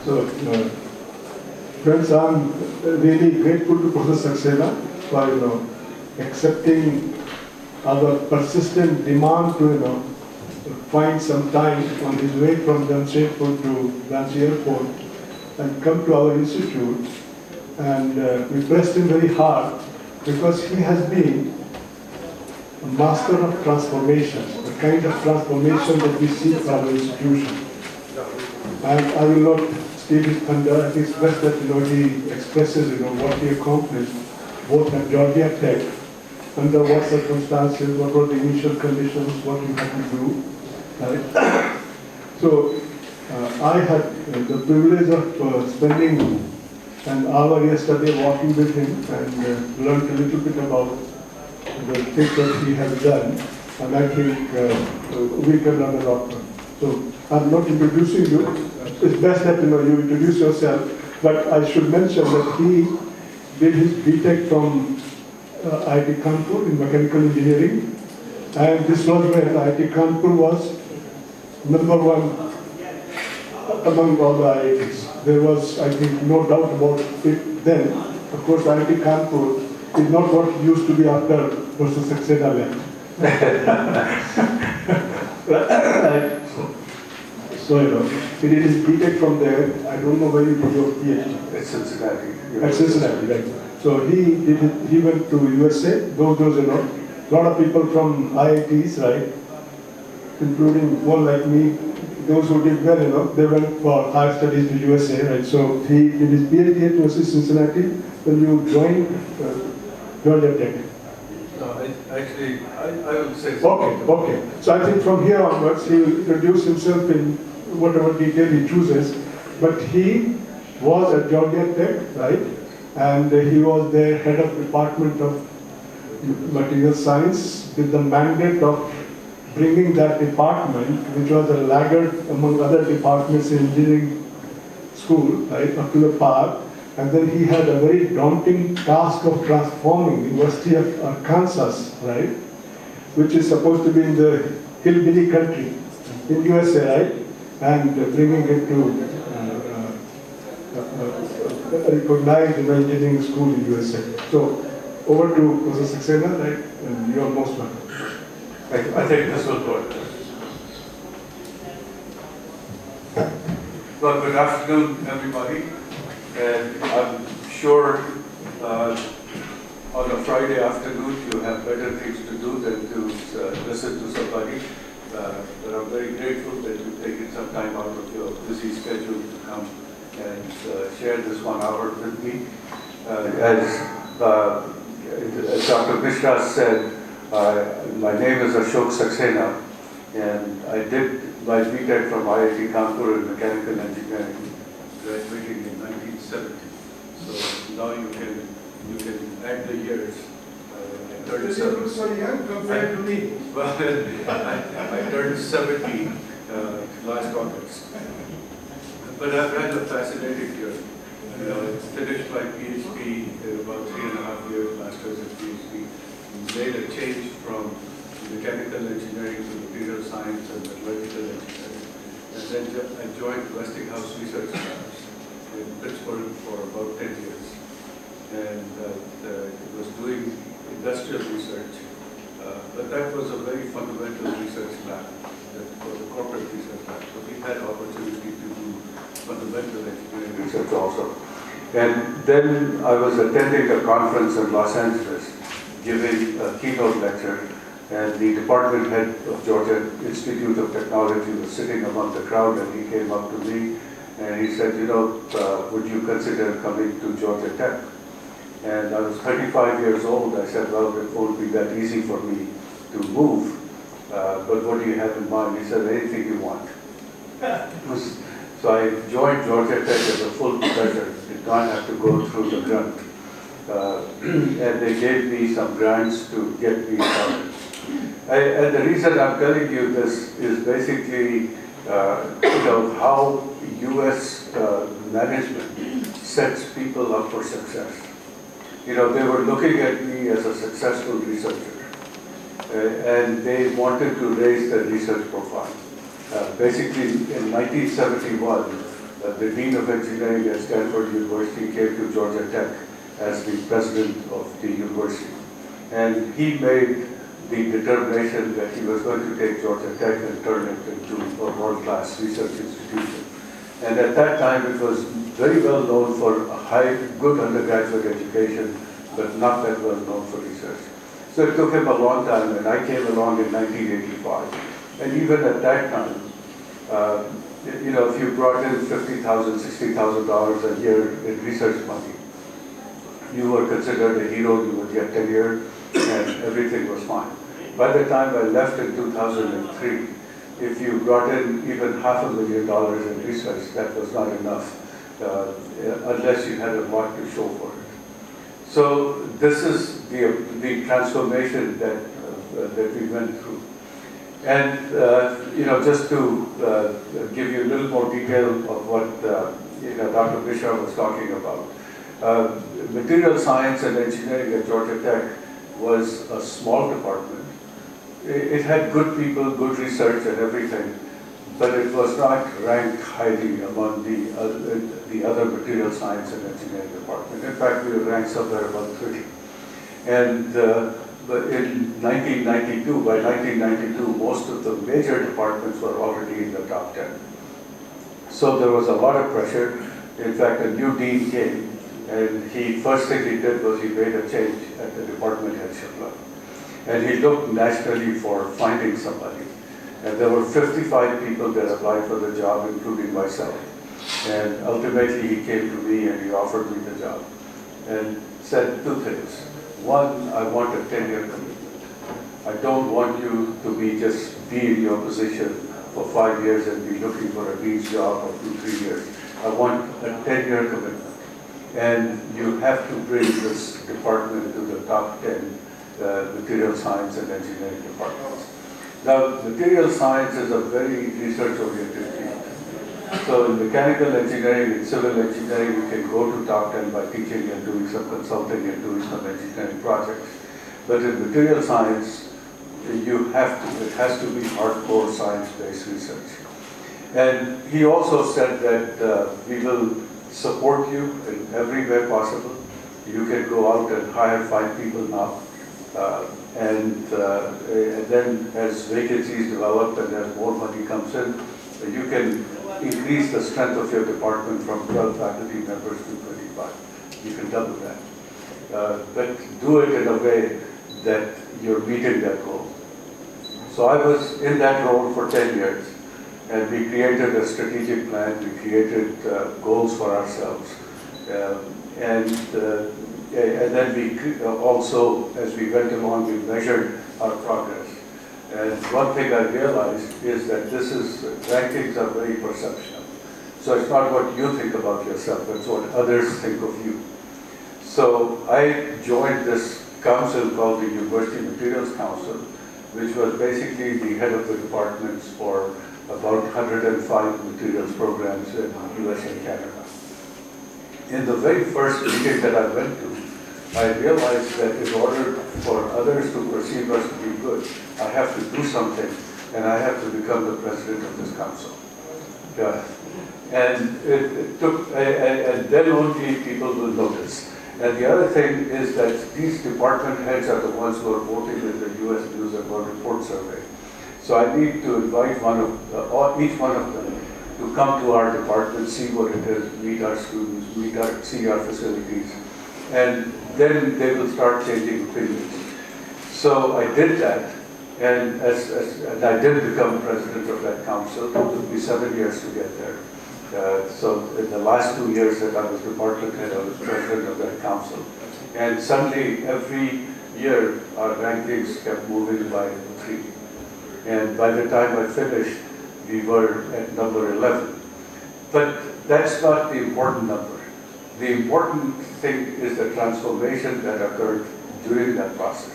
So, friends, I'm really grateful to Professor Saxena for accepting our persistent demand to find some time on his way from Jamshedpur to Ranchi Airport and come to our institute. And we pressed him very hard because he has been a master of transformation, the kind of transformation that we see in our institution. And I will not steal his thunder. I think it's best that he expresses what he accomplished both at Georgia Tech, under what circumstances, what were the initial conditions, what you had to do. Right? So I had the privilege of spending an hour yesterday walking with him and learned a little bit about the things that he has done, and I think we can learn a lot from him. So I'm not introducing you. It's best that you introduce yourself, but I should mention that he did his BTech from IIT Kanpur in mechanical engineering, and this was when IIT Kanpur was number one among all the IITs. There was, I think, no doubt about it then. Of course, IIT Kanpur is not what it used to be after Professor Saxena left. So, he did his BTech from there. I don't know where you did your PhD. At Cincinnati. At Cincinnati, right. So he went to USA. Those a lot of people from IITs, right, including one like me. Those who did well, they went for higher studies to USA, right. So he did his PhD at UC Cincinnati. When you joined Georgia Tech. Actually, I would say something. Okay. So I think from here onwards, he will introduce himself in whatever detail he chooses. But he was at Georgia Tech, right? And he was their head of Department of Material Science with the mandate of bringing that department, which was a laggard among other departments in engineering school, right, up to the par. And then he had a very daunting task of transforming the University of Arkansas, right, which is supposed to be in the hillbilly country in USA, right, and bringing it to recognized engineering school in USA. So over to Professor Saxena, right, and you're most welcome. I think this will work. Well, good afternoon, everybody. And I'm sure on a Friday afternoon you have better things to do than to listen to somebody. But I'm very grateful that you've taken some time out of your busy schedule to come and share this 1 hour with me. As Dr. Mesra said, my name is Ashok Saxena, and I did my BTech from IIT Kanpur in mechanical engineering, graduating in 1970. So now you can add the years. I turned 70. You so young compared to me. Well, I turned 70 last August. But I've had a fascinating journey. I finished my PhD in about 3.5 years, master's and PhD. Made a change from mechanical engineering to material science and metallurgical engineering. And then I joined Westinghouse Research Labs in Pittsburgh for about 10 years. And was doing industrial research. But that was a very fundamental research lab. That was a corporate research lab. So we had opportunity to do fundamental engineering research also. And then I was attending a conference in Los Angeles, giving a keynote lecture, and the department head of Georgia Institute of Technology was sitting among the crowd, and he came up to me and he said, would you consider coming to Georgia Tech? And I was 35 years old. I said, well, it won't be that easy for me to move, but what do you have in mind? He said, anything you want. So I joined Georgia Tech as a full pleasure. Did not have to go through the grunt. And they gave me some grants to get me started. And the reason I'm telling you this is basically, how U.S. management sets people up for success. They were looking at me as a successful researcher, and they wanted to raise the research profile. Basically, in 1971, the Dean of Engineering at Stanford University, came to Georgia Tech as the president of the university. And he made the determination that he was going to take Georgia Tech and turn it into a world-class research institution. And at that time, it was very well known for a good undergraduate education, but not that well known for research. So it took him a long time, and I came along in 1985. And even at that time, if you brought in $50,000, $60,000 a year in research money, you were considered a hero, you would get tenure, and everything was fine. By the time I left in 2003, if you brought in even $500,000 in research, that was not enough, unless you had a lot to show for it. So this is the transformation that we went through. And just to give you a little more detail of what Dr. Mesra was talking about. Material science and engineering at Georgia Tech was a small department. It had good people, good research and everything, but it was not ranked highly among the other material science and engineering department. In fact, we were ranked somewhere about 30. And but in 1992, by 1992, most of the major departments were already in the top 10. So there was a lot of pressure. In fact, a new dean came, and first thing he did was he made a change at the department headship level. And he looked nationally for finding somebody. And there were 55 people that applied for the job, including myself. And ultimately he came to me and he offered me the job and said two things. One, I want a 10-year commitment. I don't want you to be in your position for 5 years and be looking for a dean's job for 2-3 years. I want a 10-year commitment. And you have to bring this department to the top 10 material science and engineering departments. Now, material science is a very research-oriented field. So in mechanical engineering and civil engineering, you can go to top 10 by teaching and doing some consulting and doing some engineering projects. But in material science, it has to be hardcore science-based research. And he also said that we will support you in every way possible. You can go out and hire 5 people now. And then as vacancies develop and as more money comes in, you can increase the strength of your department from 12 faculty members to 25. You can double that. But do it in a way that you're meeting that goal. So I was in that role for 10 years, and we created a strategic plan, we created goals for ourselves. And then we also, as we went along, we measured our progress. And one thing I realized is that rankings are very perceptual. So it's not what you think about yourself, it's what others think of you. So I joined this council called the University Materials Council, which was basically the head of the departments for about 105 materials programs in the US and Canada. In the very first meeting that I went to, I realized that in order for others to perceive us to be good, I have to do something, and I have to become the president of this council. And it took, and then only people will notice. And the other thing is that these department heads are the ones who are voting in the U.S. News and World Report survey. So I need to invite each one of them to come to our department, see what it is, meet our students, see our facilities, and then they will start changing opinions. So I did that, and and I did become president of that council. It took me 7 years to get there. So in the last 2 years that I was department head, I was president of that council. And suddenly, every year, our rankings kept moving by 3. And by the time I finished, we were at number 11. But that's not the important number. The important thing is the transformation that occurred during that process.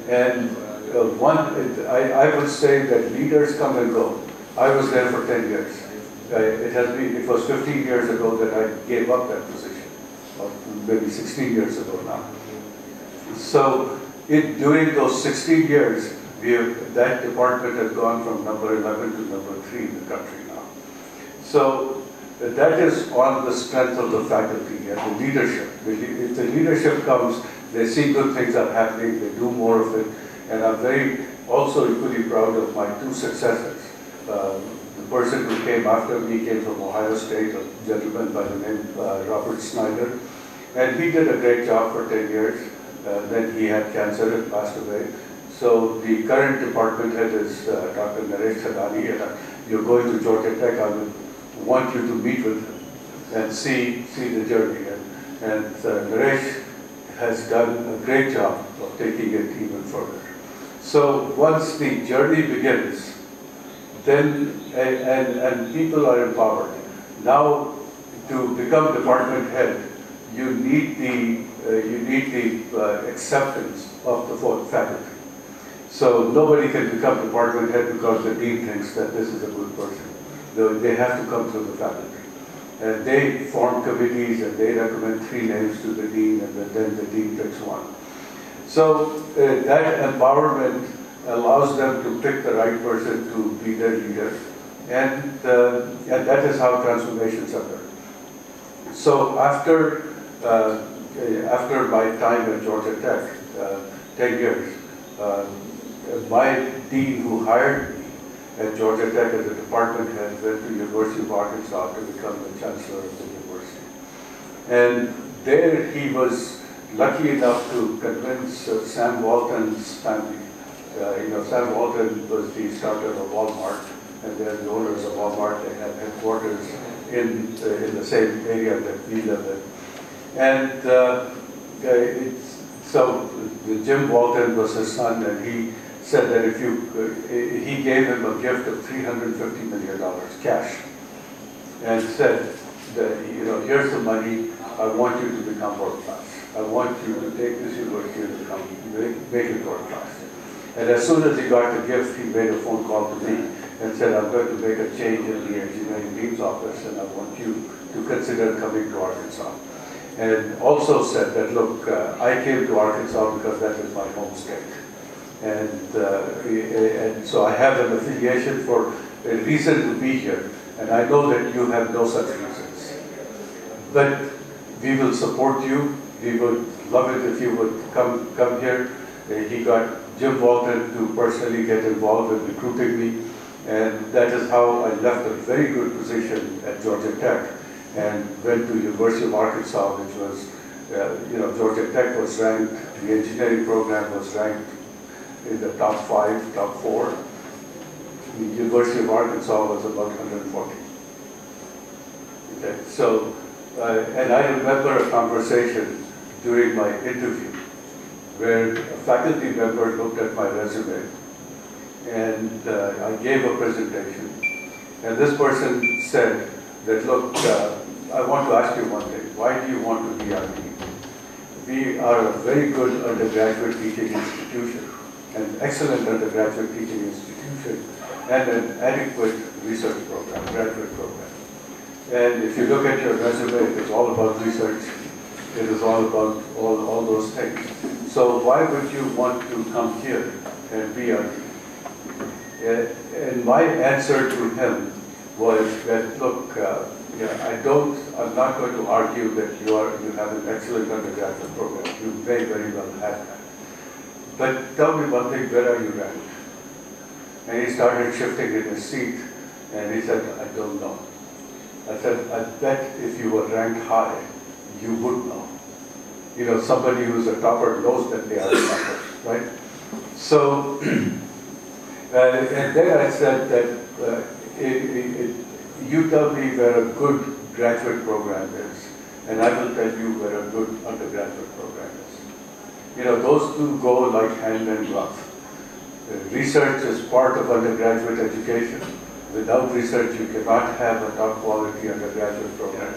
And I would say that leaders come and go. I was there for 10 years. It was 15 years ago that I gave up that position, or maybe 16 years ago now. So during those 16 years, that department has gone from number 11 to number 3 in the country now. So that is on the strength of the faculty and the leadership. If the leadership comes, they see good things are happening, they do more of it, and I'm very also equally proud of my two successors. The person who came after me came from Ohio State, a gentleman by the name Robert Snyder, and he did a great job for 10 years. Then he had cancer and passed away. So the current department head is Dr. Naresh Thadani, and you're going to Georgia Tech. I would want you to meet with him and see the journey. And Naresh has done a great job of taking it even further. So once the journey begins, then and people are empowered. Now, to become department head, you need the acceptance of the faculty. So nobody can become department head because the dean thinks that this is a good person. They have to come through the faculty. And they form committees and they recommend 3 names to the dean, and then the dean picks one. So that empowerment allows them to pick the right person to be their leader. And that is how transformations occur. So after my time at Georgia Tech, 10 years, my dean who hired me at Georgia Tech as a department head went to University of Arkansas to become the chancellor of the university. And there he was lucky enough to convince Sam Walton's family. Sam Walton was the starter of Walmart, and they're the owners of Walmart. They have headquarters in the same area that we live in. And so Jim Walton was his son, and he said that he gave him a gift of $350 million cash, and said that, here's the money, I want you to become world class. I want you to take this university and make it world class. And as soon as he got the gift, he made a phone call to me and said, I'm going to make a change in the engineering dean's office, and I want you to consider coming to Arkansas. And also said that, look, I came to Arkansas because that is my home state. And so I have an affiliation for a reason to be here. And I know that you have no such reasons. But we will support you. We would love it if you would come here. He got Jim Walton to personally get involved in recruiting me. And that is how I left a very good position at Georgia Tech and went to University of Arkansas, which was, Georgia Tech was ranked, the engineering program was ranked in the top 5, top 4. The University of Arkansas was about 140. Okay, so, and I remember a conversation during my interview where a faculty member looked at my resume, and I gave a presentation, and this person said that, look, I want to ask you one thing. Why do you want to be our dean? We are a very good undergraduate teaching institution, an excellent undergraduate teaching institution, and an adequate research program, graduate program. And if you look at your resume, it is all about research. It is all about all those things. So why would you want to come here and be our dean? And my answer to him was that, look, I'm not going to argue that you have an excellent undergraduate program. You may very well have that. But tell me one thing, where are you ranked? And he started shifting in his seat, and he said, I don't know. I said, I bet if you were ranked high, you would know. Somebody who's a topper knows that they are a topper, right? So, and then I said that you tell me where a good graduate program is, and I will tell you where a good undergraduate program is. Those two go like hand in glove. Research is part of undergraduate education. Without research, you cannot have a top quality undergraduate program.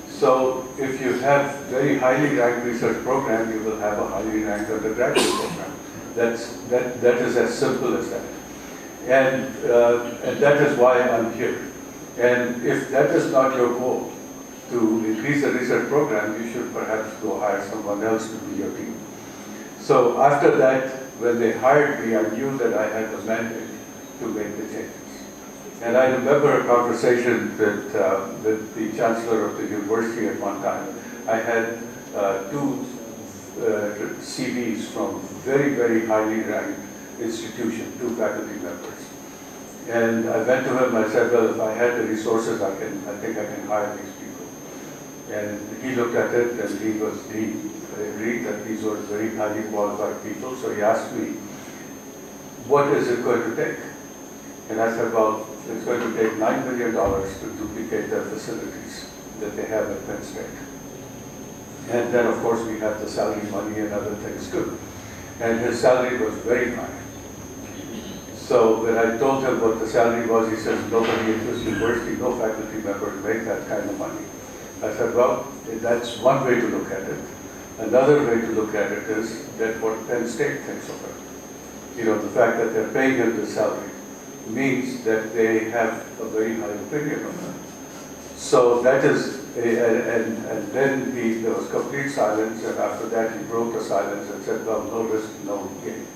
So if you have very highly ranked research program, you will have a highly ranked undergraduate program. That is as simple as that. And that is why I'm here. And if that is not your goal, to increase the research program, you should perhaps go hire someone else to be your team. So after that, when they hired me, I knew that I had the mandate to make the changes. And I remember a conversation with the chancellor of the university at one time. I had two CVs from very, very highly ranked institutions, two faculty members. And I went to him, I said, well, if I had the resources, I think I can hire these people. And he looked at it and he agreed that these were very highly qualified people. So he asked me, what is it going to take? And I said, well, it's going to take $9 million to duplicate their facilities that they have at Penn State. And then, of course, we have the salary money and other things too. And his salary was very high. So when I told him what the salary was, he says, nobody in this university, no faculty member make that kind of money. I said, well, that's one way to look at it. Another way to look at it is that what Penn State thinks of it. You know, the fact that they're paying him the salary means that they have a very high opinion of him. So that is, and then there was complete silence, and after that he broke the silence and said, well, no risk, no gain.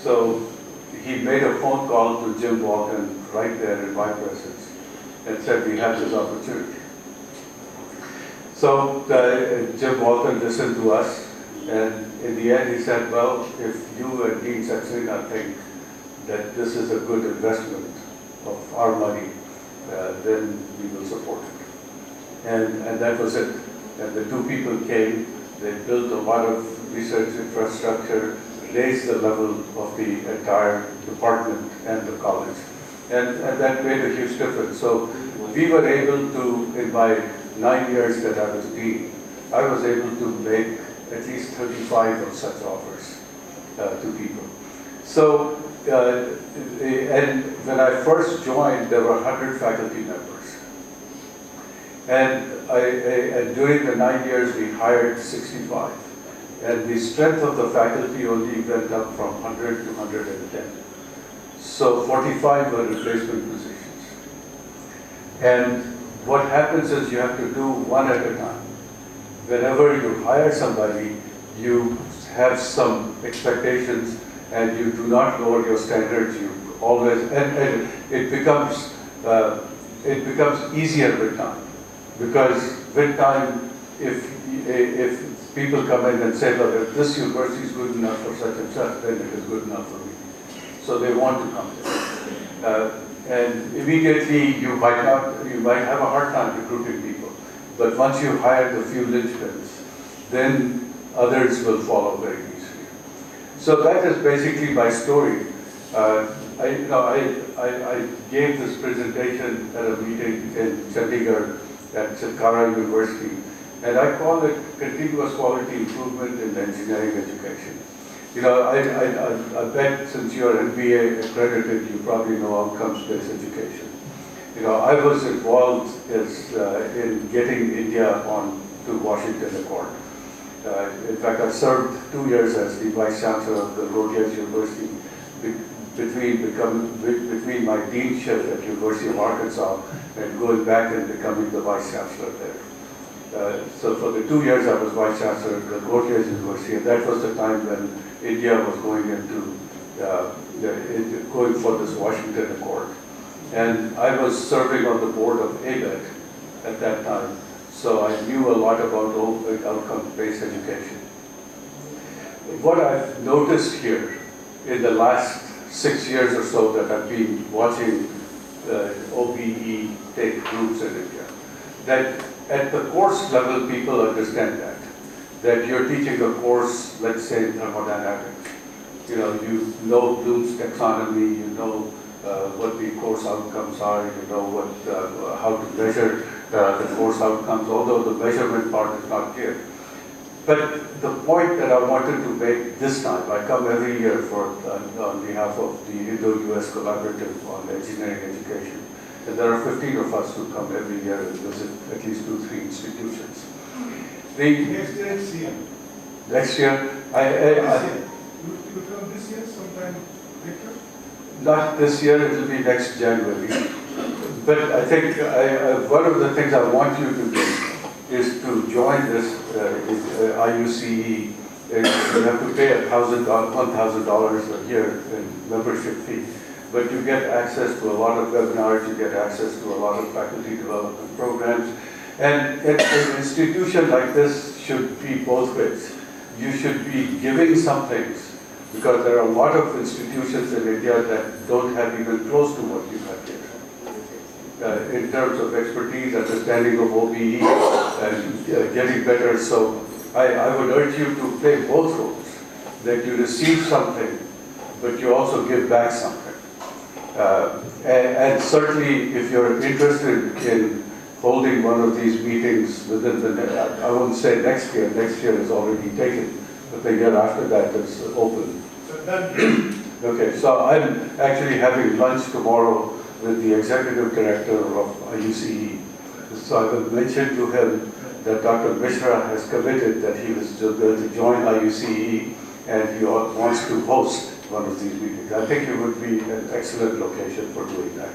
So he made a phone call to Jim Walton right there in my presence and said, we have this opportunity. So Jim Walton listened to us, and in the end he said, well, if you and Dean Saxena think that this is a good investment of our money, then we will support it. And that was it. And the two people came, they built a lot of research infrastructure, raised the level of the entire department and the college. And that made a huge difference. So we were able to, in my 9 years that I was dean, I was able to make at least 35 of such offers to people. So, and when I first joined, there were 100 faculty members. And during the 9 years, we hired 65. And the strength of the faculty only went up from 100 to 110. So 45 were replacement positions. And what happens is you have to do one at a time. Whenever you hire somebody, you have some expectations and you do not lower your standards. You always, and it becomes easier with time. Because with time, if people come in and say, look, if this university is good enough for such and such, then it is good enough for me. So they want to come there. And immediately you might have a hard time recruiting people. But once you hire the few linchpins, then others will follow very easily. So that is basically my story. I gave this presentation at a meeting in Chandigarh at Saxena University, and I call it continuous quality improvement in engineering education. You know, I bet since you're MBA accredited, you probably know outcomes-based education. You know, I was involved in getting India on to Washington Accord. In fact, I served 2 years as the Vice Chancellor of the Rhodes University between my deanship at University of Arkansas and going back and becoming the Vice Chancellor there. So for the 2 years I was Vice Chancellor at the Rhodes University, and that was the time when India was going going for this Washington Accord. And I was serving on the board of Ecad at that time, so I knew a lot about outcome-based education. What I've noticed here in the last 6 years or so that I've been watching OBE take groups in India, that at the course level people understand that you're teaching a course, let's say in thermodynamics. You know Bloom's taxonomy, you know what the course outcomes are, you know how to measure the course outcomes, although the measurement part is not clear. But the point that I wanted to make this time, I come every year on behalf of the Indo-US Collaborative on Engineering Education, and there are 15 of us who come every year and visit at least 2-3 institutions. Next year, CM. Next year, You will come this year, sometime later? Not this year, it will be next January. But I think one of the things I want you to do is to join this IUCE. You have to pay $1,000 a year in membership fee. but you get access to a lot of webinars, you get access to a lot of faculty development programs. And an institution like this should be both ways. You should be giving some things, because there are a lot of institutions in India that don't have even close to what you have here. In terms of expertise, understanding of OBE, and getting better. So I would urge you to play both roles, that you receive something, but you also give back something. And certainly, if you're interested in holding one of these meetings within the, I wouldn't say next year is already taken, but the year after that is open. Okay, so I'm actually having lunch tomorrow with the executive director of IUCE. So I will mention to him that Dr. Mesra has committed that he was going to join IUCE and he wants to host one of these meetings. I think it would be an excellent location for doing that.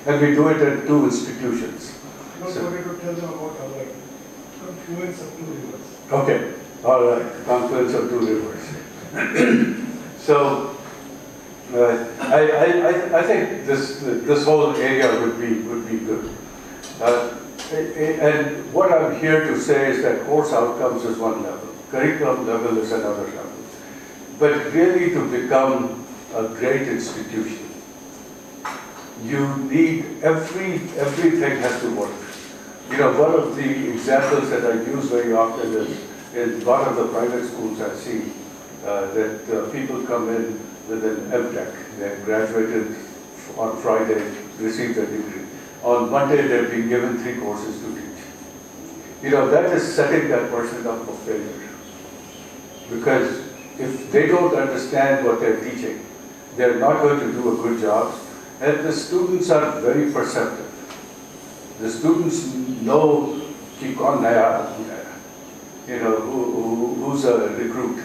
And we do it at 2 institutions. Don't forget to tell them about our confluence of 2 rivers. Okay, all right, confluence of 2 rivers. So I think this whole area would be good. And what I'm here to say is that course outcomes is one level, curriculum level is another level. But really, to become a great institution, you need everything has to work. You know, one of the examples that I use very often is in one of the private schools I see that people come in with an MTech. They graduated on Friday, received a degree. On Monday, they've been given 3 courses to teach. You know, that is setting that person up for failure. Because if they don't understand what they're teaching, they're not going to do a good job. And the students are very perceptive. The students know, keep on naya, you know, who's a recruit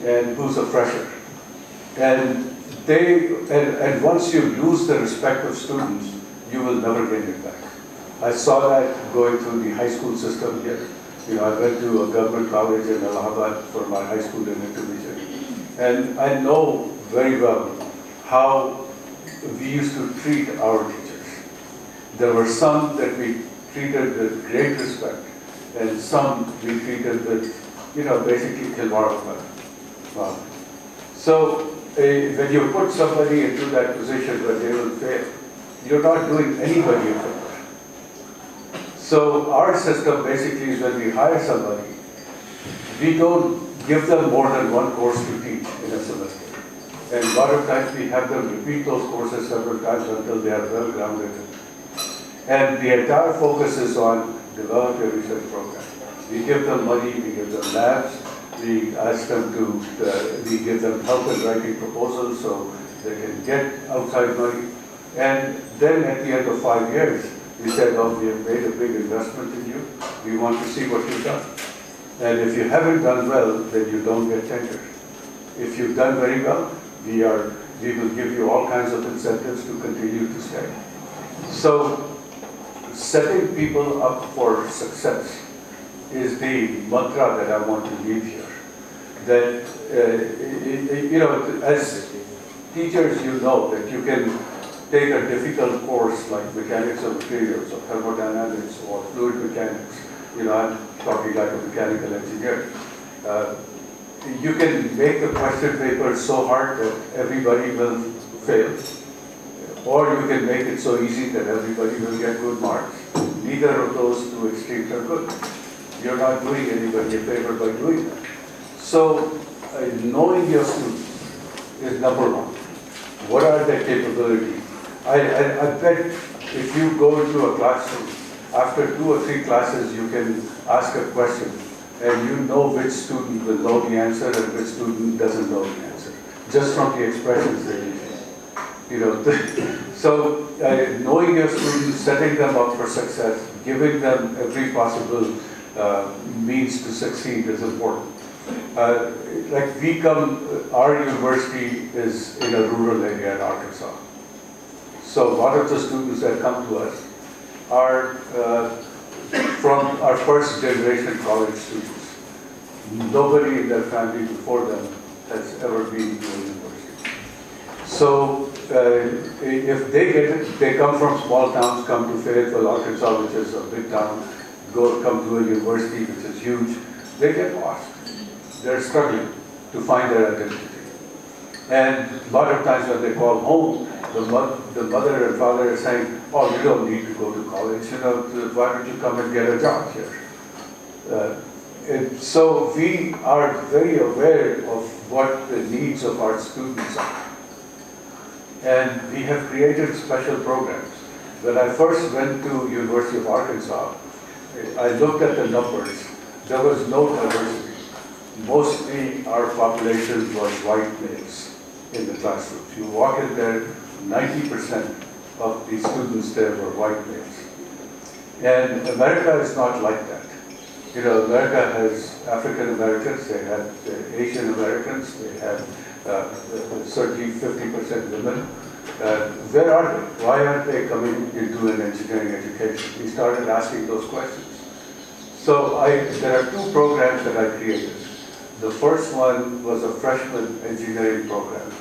and who's a fresher. And once you lose the respect of students, you will never gain it back. I saw that going through the high school system here. You know, I went to a government college in Allahabad for my high school in intermediate. And I know very well how we used to treat our teachers. There were some that we treated with great respect, and some we treated with, you know, basically kilwara. So when you put somebody into that position where they will fail, you're not doing anybody a favor. So our system basically is when we hire somebody, we don't give them more than 1 course to teach in a semester. And a lot of times we have them repeat those courses several times until they are well grounded. And the entire focus is on develop a research program. We give them money, we give them labs, we ask them to, we give them help in writing proposals so they can get outside money. And then at the end of 5 years, we said, oh, we have made a big investment in you. We want to see what you've done. And if you haven't done well, then you don't get tenure. If you've done very well, we will give you all kinds of incentives to continue to stay. So setting people up for success is the mantra that I want to leave here. That, you know, as teachers, you know that you can take a difficult course like mechanics of materials or thermodynamics or fluid mechanics. You know, I'm talking like a mechanical engineer. You can make the question paper so hard that everybody will fail. Or you can make it so easy that everybody will get good marks. Neither of those 2 extremes are good. You're not doing anybody a favor by doing that. So knowing your students is number 1. What are their capabilities? I bet if you go into a classroom, after 2 or 3 classes, you can ask a question and you know which student will know the answer and which student doesn't know the answer, just from the expressions they use. You know, so knowing your students, setting them up for success, giving them every possible means to succeed is important. Like we come, our university is in a rural area in Arkansas. So a lot of the students that come to us are from our first generation college students. Nobody in their family before them has ever been to a university. So if they get it, they come from small towns, come to Fayetteville, Arkansas, which is a big town, come to a university, which is huge, they get lost. They're struggling to find their identity. And a lot of times when they call home, the mother and father are saying, oh, you don't need to go to college, why don't you come and get a job here? And so we are very aware of what the needs of our students are. And we have created special programs. When I first went to University of Arkansas, I looked at the numbers. There was no diversity. Mostly our population was white males in the classrooms. You walk in there, 90% of the students there were white males. And America is not like that. America has African Americans, they have Asian Americans, they have certainly 50% women. Where are they? Why aren't they coming into an engineering education? We started asking those questions. So there are two programs that I created. The first one was a freshman engineering program.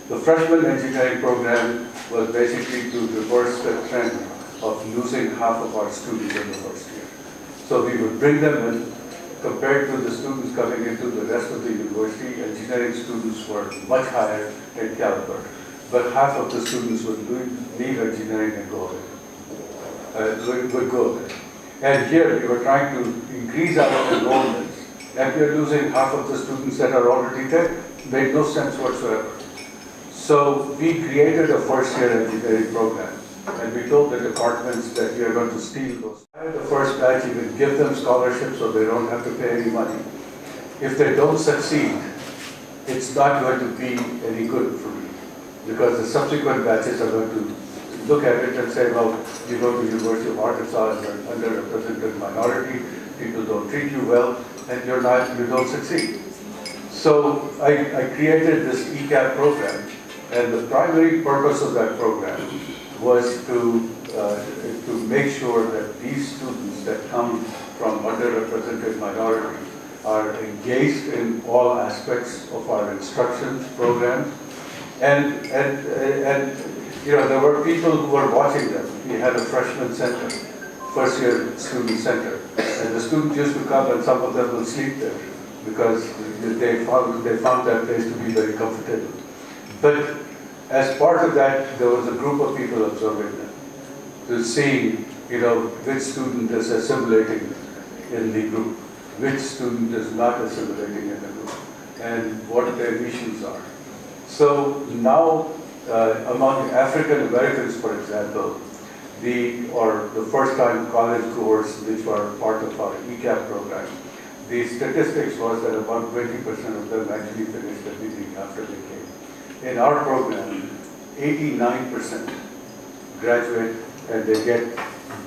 The freshman engineering program was basically to reverse the trend of losing half of our students in the first year. So we would bring them in. Compared to the students coming into the rest of the university, engineering students were much higher in caliber. But half of the students would leave engineering and go there, would go there. And here we were trying to increase our enrollments, and we are losing half of the students that are already there. Made no sense whatsoever. So we created a first-year engineering program. And we told the departments that we are going to steal those. The first batch, you can give them scholarships so they don't have to pay any money. If they don't succeed, it's not going to be any good for me, because the subsequent batches are going to look at it and say, well, you go to University of Arkansas as an underrepresented minority, people don't treat you well, and you don't succeed. So I created this Ecad program, and the primary purpose of that program was to make sure that these students that come from underrepresented minorities are engaged in all aspects of our instruction programs. And there were people who were watching them. We had a freshman center, first year student center. And the students used to come, and some of them will sleep there because they found that place to be very comfortable. But as part of that, there was a group of people observing them to see, which student is assimilating in the group, which student is not assimilating in the group, and what their issues are. So now, among African Americans, for example, the first-time college goers, which were part of our Ecad program, the statistics was that about 20% of them actually finished the degree after they came. In our program, 89% graduate and they get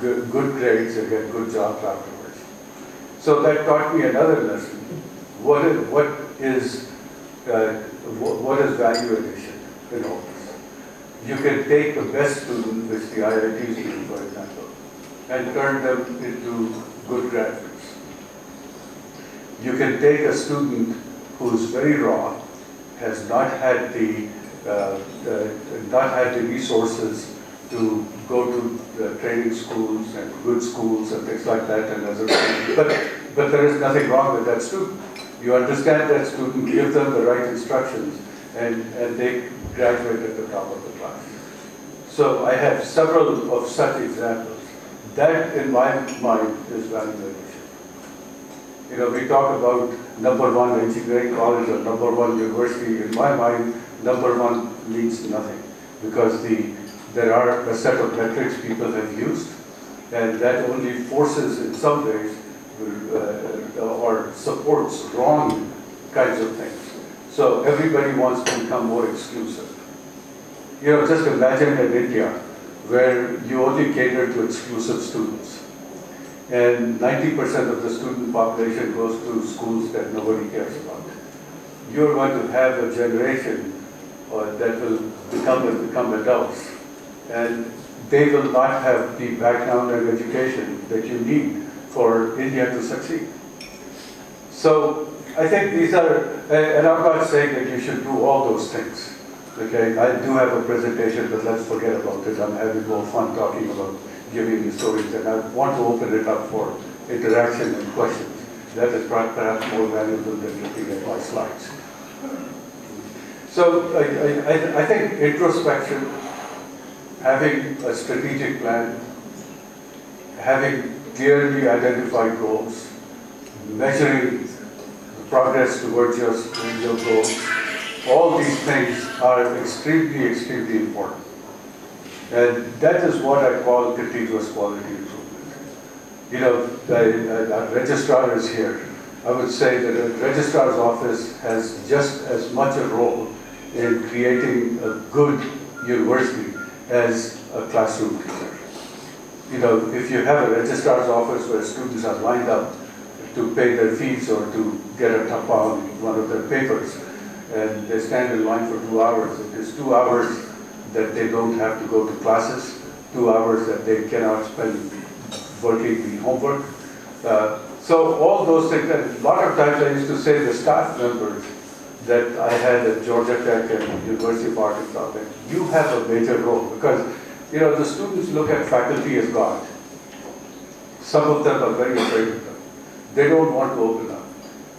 good grades, they get good jobs afterwards. So that taught me another lesson. What is value addition in all this? You can take the best student, which the IITs do, for example, and turn them into good graduates. You can take a student who's very raw, has not had the resources to go to the training schools and good schools and things like that, and but there is nothing wrong with that student. You understand that student, give them the right instructions, and they graduate at the top of the class. So I have several of such examples. That, in my mind, is value addition. We talk about #1 engineering college or #1 university. In my mind, #1 means nothing, because there are a set of metrics people have used, and that only forces, in some ways, or supports wrong kinds of things. So everybody wants to become more exclusive. Just imagine in India, where you only cater to exclusive students, and 90% of the student population goes to schools that nobody cares about. You're going to have a generation that will become adults, and they will not have the background and education that you need for India to succeed. So I think these are, and I'm not saying that you should do all those things, Okay, I do have a presentation, but let's forget about it. I'm having more fun talking about giving you stories, and I want to open it up for interaction and questions. That is perhaps more valuable than looking at my slides. So I think introspection, having a strategic plan, having clearly identified goals, measuring the progress towards your goals, all these things are extremely, extremely important. And that is what I call continuous quality improvement. You know, the registrar is here. I would say that a registrar's office has just as much a role in creating a good university as a classroom teacher. You know, if you have a registrar's office where students are lined up to pay their fees or to get a tap on one of their papers, and they stand in line for 2 hours, it is 2 hours that they don't have to go to classes, 2 hours that they cannot spend working the homework. So all those things, and a lot of times I used to say the staff members that I had at Georgia Tech and University of Arkansas, that you have a major role, because you know the students look at faculty as God. Some of them are very afraid of them. They don't want to open up.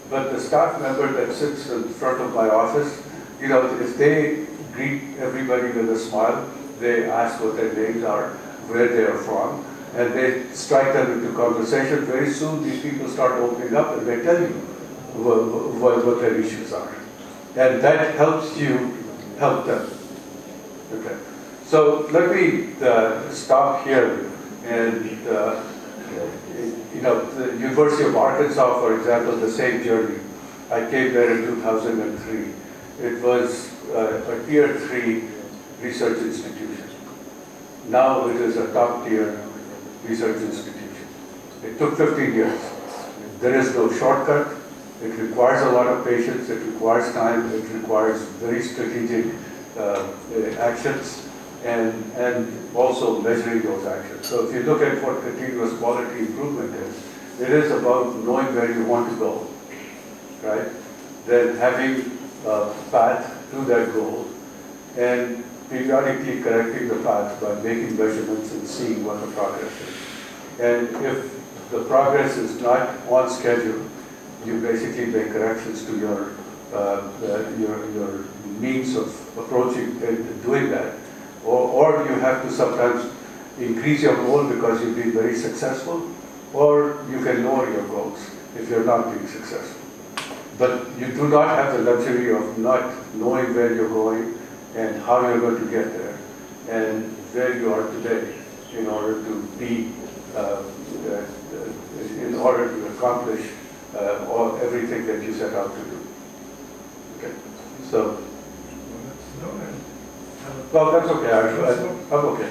But the staff member that sits in front of my office, you know, if they greet everybody with a smile, they ask what their names are, where they are from, and they strike them into conversation. Very soon these people start opening up and they tell you what their issues are. And that helps you help them. Okay. So let me stop here. And you know, the University of Arkansas, for example, the same journey. I came there in 2003. It was a tier 3 research institution. Now it is a top tier research institution. It took 15 years. There is no shortcut. It requires a lot of patience. It requires time. It requires very strategic actions and also measuring those actions. So if you look at what continuous quality improvement is, it is about knowing where you want to go, right? Then having a path to that goal and periodically correcting the path by making measurements and seeing what the progress is. And if the progress is not on schedule, you basically make corrections to your means of approaching doing that. Or you have to sometimes increase your goal because you've been very successful, or you can lower your goals if you're not being successful. But you do not have the luxury of not knowing where you're going and how you're going to get there and where you are today in order to be, in order to accomplish everything that you set out to do. Okay, so. Well, that's okay. I'm okay.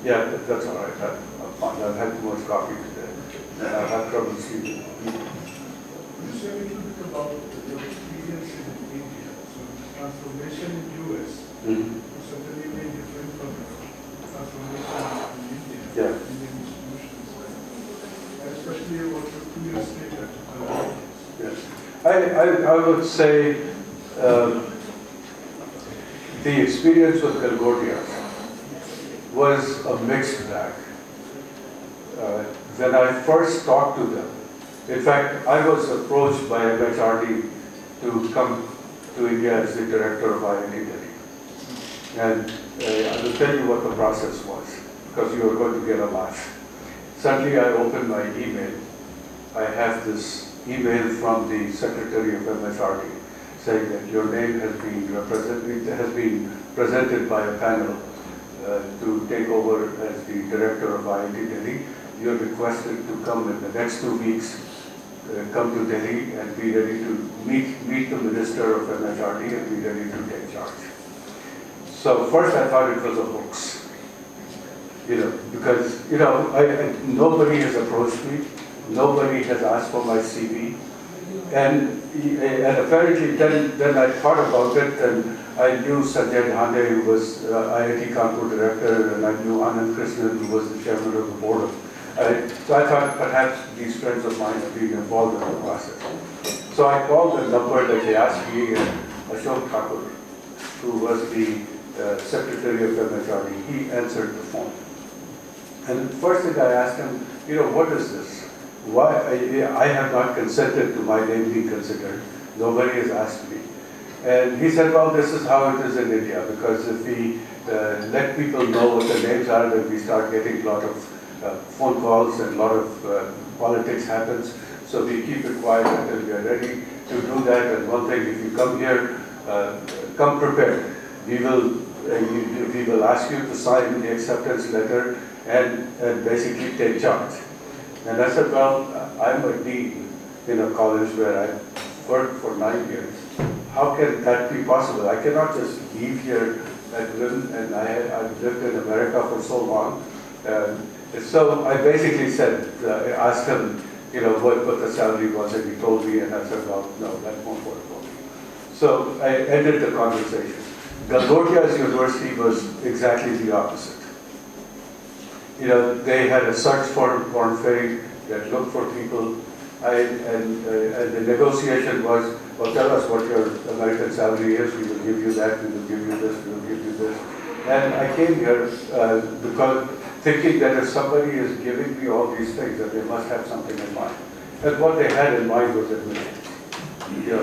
Yeah, that's all right. I'm fine. I've had too much coffee today. And I've had trouble sleeping. Could you say a little bit about your experience in India? So transformation in US was certainly very different from transformation in India, Indian institutions, and especially about 2 years later. Yes, I would say the experience with Concordia was a mixed bag. When I first talked to them, in fact, I was approached by MHRD to come to India as the director of IIT Delhi. And I will tell you what the process was, because you are going to get a laugh. Suddenly I opened my email. I have this email from the secretary of MHRD saying that your name has been presented by a panel to take over as the director of IIT Delhi. You are requested to come in the next 2 weeks, come to Delhi and be ready to meet the minister of MHRD and be ready to take charge. So first I thought it was a hoax, because nobody has approached me, nobody has asked for my CV, and apparently then I thought about it, and I knew Sanjay Dhande, who was IIT Kanpur director, and I knew Anand Krishnan, who was the chairman of the board. So I thought perhaps these friends of mine have been involved in the process. So I called the number that they asked me, and Ashok who was the secretary of MHRD, he answered the phone. And first thing I asked him, what is this? Why, I have not consented to my name being considered. Nobody has asked me. And he said, well, this is how it is in India, because if we let people know what the names are, then we start getting a lot of phone calls and a lot of politics happens. So we keep it quiet until we are ready to do that. And one thing, if you come here, come prepared. We will ask you to sign the acceptance letter and basically take charge. And I said, well, I'm a dean in a college where I worked for 9 years. How can that be possible? I cannot just leave here and I've lived in America for so long. So I basically said, asked him, what the salary was, and he told me, and I said, well, no, that won't work for me. So I ended the conversation. Galgottia's university was exactly the opposite. They had a search warrant ferry that looked for people, and the negotiation was, well, tell us what your American salary is, we will give you that, we will give you this, we will give you this. And I came here because thinking that if somebody is giving me all these things, that they must have something in mind. And what they had in mind was admission.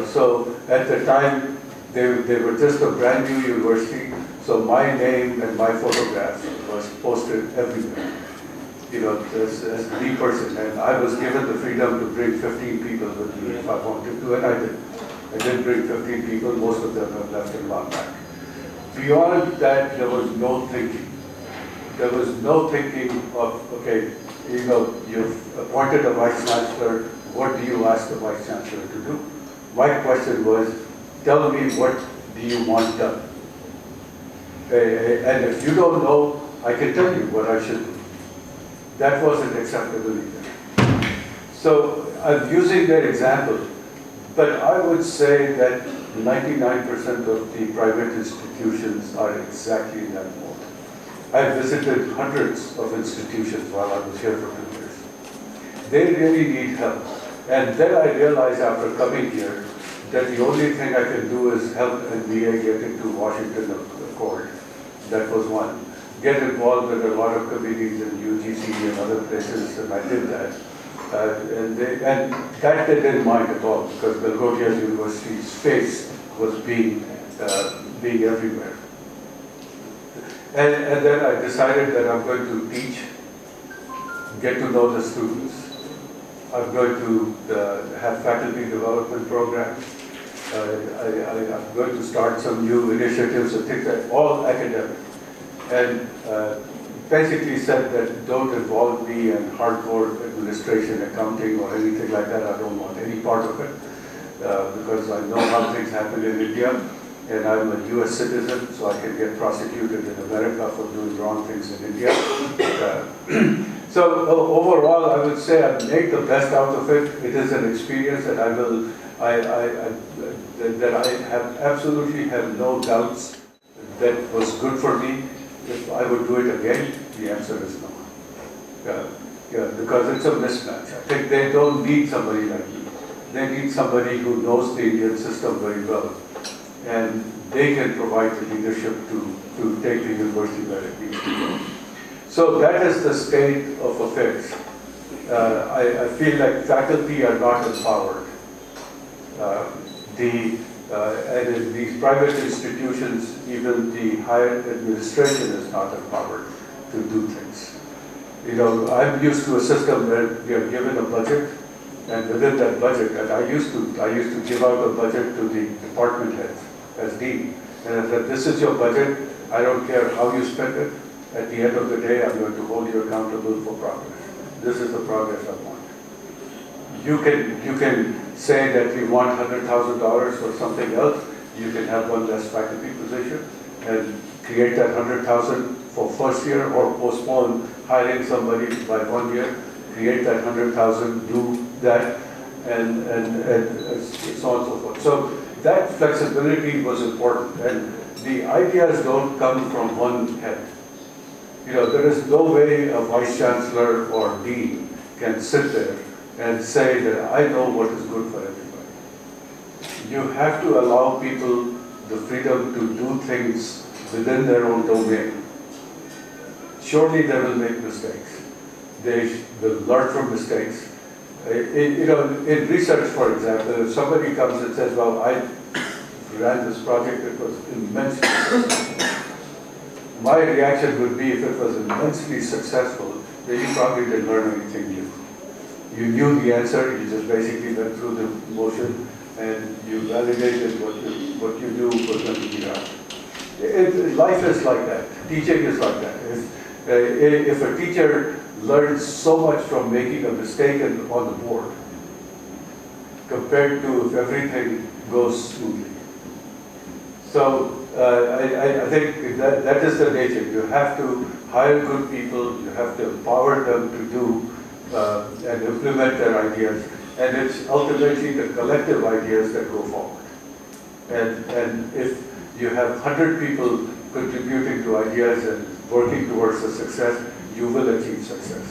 So at the time, they were just a brand new university, so my name and my photograph was posted everywhere, as the person. And I was given the freedom to bring 15 people with me if I wanted to, and I did. I did bring 15 people, most of them have left and gone back. Beyond that, there was no thinking. There was no thinking of, okay, you've appointed a vice chancellor, what do you ask the vice chancellor to do? My question was, tell me what do you want done? And if you don't know, I can tell you what I should do. That wasn't acceptable either. So I'm using that example, but I would say that 99% of the private institutions are exactly in that mode. I visited hundreds of institutions while I was here for 2 years. They really need help. And then I realized after coming here that the only thing I can do is help NBA get into Washington Accord. That was one. Get involved with a lot of committees in UGC and other places, and I did that. And that they didn't mind at all, because Galgottia's university's face was being everywhere. And then I decided that I'm going to teach, get to know the students. I'm going to have faculty development programs. I'm going to start some new initiatives and things that all academic. And basically said that don't involve me in hardcore administration, accounting, or anything like that. I don't want any part of it because I know how things happen in India, and I'm a U.S. citizen, so I can get prosecuted in America for doing wrong things in India. So overall, I would say I make the best out of it. It is an experience that I have absolutely have no doubts that was good for me. If I would do it again, the answer is no. Because it's a mismatch. I think they don't need somebody like me. They need somebody who knows the Indian system very well, and they can provide the leadership to take the university where it needs to go. So that is the state of affairs. I feel like faculty are not empowered. And in these private institutions, even the higher administration is not empowered to do things. I'm used to a system where we are given a budget, and within that budget, and I used to give out a budget to the department heads as dean, and I said, this is your budget, I don't care how you spend it, at the end of the day, I'm going to hold you accountable for progress. This is the progress I want. You can say that you want $100,000 for something else. You can have one less faculty position and create that $100,000 for first year, or postpone hiring somebody by 1 year. Create that $100,000, do that, and so on and so forth. So that flexibility was important, and the ideas don't come from one head. There is no way a vice chancellor or dean can sit there and say that I know what is good for everybody. You have to allow people the freedom to do things within their own domain, surely they will make mistakes. They will learn from mistakes. In research, for example, if somebody comes and says, well, I ran this project, it was immensely successful. My reaction would be, if it was immensely successful, then you probably didn't learn anything new. You knew the answer, you just basically went through the motion and you validated what you knew was going to be right. Life is like that. Teaching is like that. If a teacher learns so much from making a mistake on the board compared to if everything goes smoothly. So I think that is the nature. You have to hire good people, you have to empower them to do and implement their ideas, and it's ultimately the collective ideas that go forward. And if you have 100 people contributing to ideas and working towards a success, you will achieve success.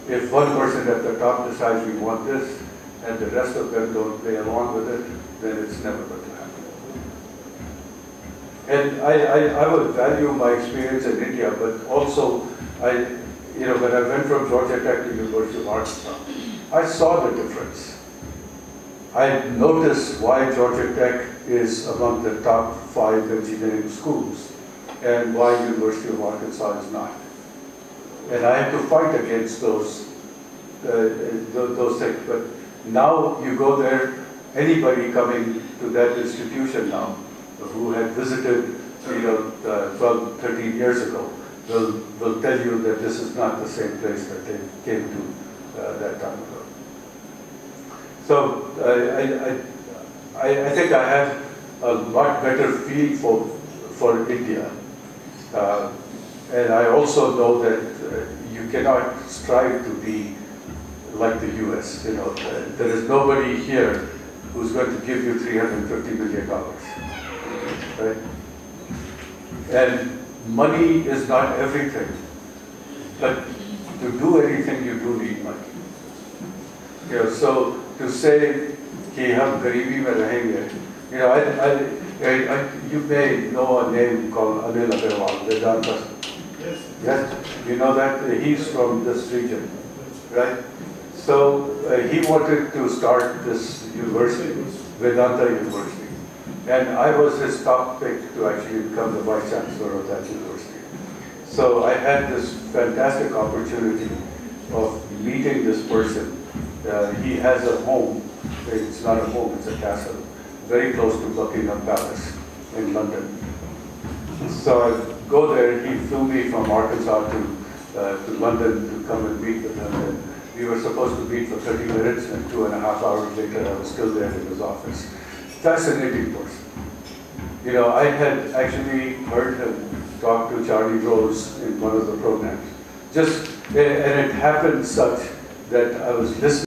If one person at the top decides we want this, and the rest of them don't play along with it, then it's never going to happen. And I would value my experience in India, but also when I went from Georgia Tech to University of Arkansas, I saw the difference. I noticed why Georgia Tech is among the top 5 engineering schools and why University of Arkansas is not. And I had to fight against those things. But now you go there, anybody coming to that institution now who had visited 12, 13 years ago will tell you that this is not the same place that they came to that time ago. So I think I have a lot better feel for India. And I also know that you cannot strive to be like the US. There is nobody here who's going to give you $350 million, right? And money is not everything, but to do anything you do need money. So to say कि हम गरीबी में रहेंगे, you may know a name called Anil Agarwal, Vedanta. Yes, you know that he's from this region, right? So he wanted to start this university, Vedanta University, and I was his top pick to actually become the vice chancellor of that university. So I had this fantastic opportunity of meeting this person. He has a home. It's not a home, it's a castle, very close to Buckingham Palace in London. So I go there, he flew me from Arkansas to London to come and meet with him. And we were supposed to meet for 30 minutes, and 2.5 hours later I was still there in his office. Fascinating person. I had actually heard him talk to Charlie Rose in one of the programs. And it happened such that I was listening